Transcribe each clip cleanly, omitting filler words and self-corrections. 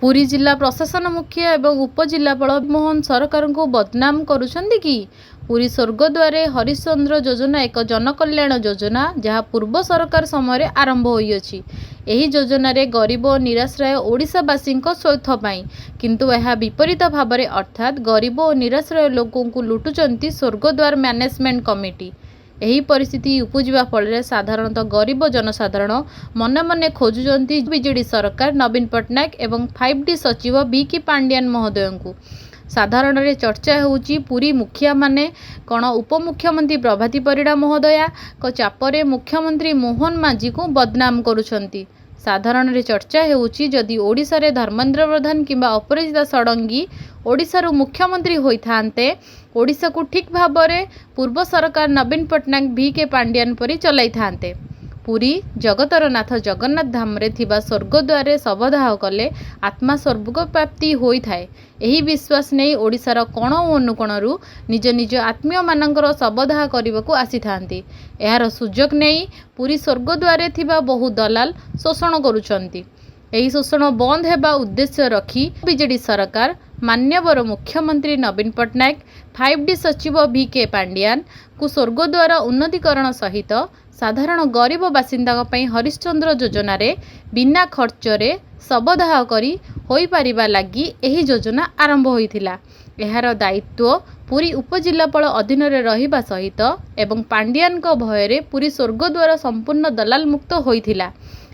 पुरी जिला प्रशासन मुख्य एवं उपजिलापाल मोहन सरकार को बदनाम करुछंती कि पुरी स्वर्गद्वार हरिश्चंद्र योजना एक जनकल्याण योजना जहाँ पूर्व सरकार समय आरंभ होइछि। एही योजना रे गरीब और निराश्रय ओडिशावासी स्वार्थ पाई किंतु यह विपरीत भाव में अर्थात गरीब और निराश्रय लोकों को लुटुचंती स्वर्गद्वार मैनेजमेंट कमिटी। यही परिस्थिति उपजिवा फल साधारणतः गरीब जनसाधारण मन मन खोजुंट बीजेडी सरकार नवीन पट्टनायक एवं 5D सचिव बीके पांडियान महोदय को। साधारण रे चर्चा होउची पुरी मुखिया माने कौन उपमुख्यमंत्री प्रभाती परिड़ा महोदया को चापरे मुख्यमंत्री मोहन माझी को बदनाम करुछंती। साधारण रे चर्चा होउची जदि ओडिशा रे धर्मेंद्र प्रधान किंबा अपराजिता षडंगी ओडिशारू मुख्यमंत्री होइथांते ओडिशा को ठीक भाव में पूर्व सरकार नवीन पट्टनायक बीके पांडियान परी चलाई थांते। पुरी जगतर नाथ जगन्नाथ धाम रे थिबा स्वर्गद्वार शवदाह कले आत्मा स्वर्ग प्राप्ति होई थाए। एही विश्वास नहीं ओडिशार कोण और अनुकोणरू निज निज आत्मीय मानकर शवदाह करने को आसी थांती। एहार सुजोग नहीं पुरी स्वर्गद्वार थिबा बहु दलाल शोषण करुछंती। एही शोषण बंद हेबा उद्देश्य रखी बीजेडी सरकार मान्यवर मुख्यमंत्री नवीन पट्टनायक 5D सचिव बीके पांडियान को स्वर्गद्वार उन्नतीकरण सहित साधारण गरीब बासिंदा हरिश्चंद्र योजना रे बिना खर्च रे शवदाह करी होई परिबा लगी एही योजना आरंभ होइथिला। एहार दायित्व पुरी उपजिलापाल अधीन रे रहिबा सहित एवं पांडियान को भय रे पुरी स्वर्गद्वार संपूर्ण दलाल मुक्त होइथिला।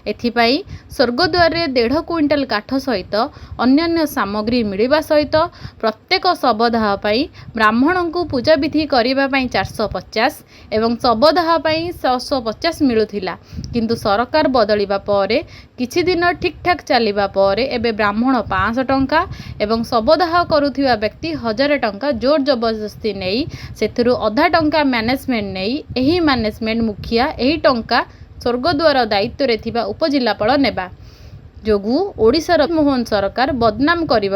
एथिपाई स्वर्गद्वार 1.5 क्विंटाल काठ सहित अन्य सामग्री मिलवा सहित प्रत्येक शवदाह पाई ब्राह्मण को पूजा विधि करने 450 एवं शवदाह पाई 650 मिलुथिला। किंतु सरकार बदलिबा परे किछि दिन ठीक ठाक चलिबा परे एबे ब्राह्मण 500 टंका एवं शवदाह करुथिबा व्यक्ति 1000 टंका जोर जबरदस्ती नहीं सेथिरु आधा टंका मैनेजमेंट नहीं एही मैनेजमेंट मुखिया एही टंका स्वर्गद्वार दायित्व रे थिबा उपजिलापाल नेबा जोगु ओडिशार मोहन सरकार बदनाम करने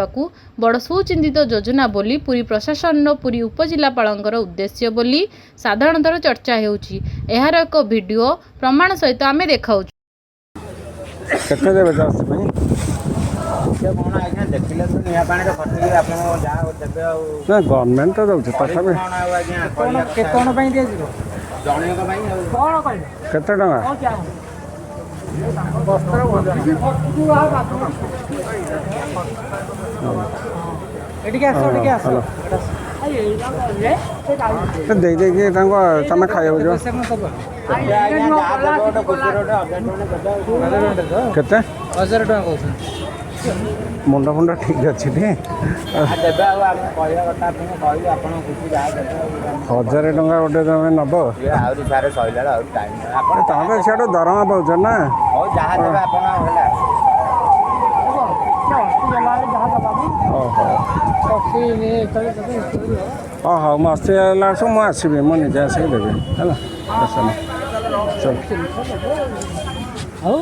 बड़ सुचिंतित योजना बोली पुरी प्रशासन पुरी उपजिलापालंकर उद्देश्य बोली साधारणतः चर्चा हेउची। एहार एक वीडियो प्रमाण सहित आमे देखाउ केते देबे जास्त भाई से कोन आइना देखिले तो निया पानी रे फटकी आपन जा देबे ना गवर्नमेंट तो दउछ तथा में कोन के कोन पई दे जिवो जणे को पई कोन कहले केते टका वस्त्र भोजन एटी के आसो दे दे के तमे खाइबो जो केते 1000 टका कहउछ मुंडा मुंडा ठीक अच्छे टे 1000 टका गोटे तुम नब तुम सीट दरमा पाच ना हाँ मुझे आसबि मुझे आसिक देवी है चल।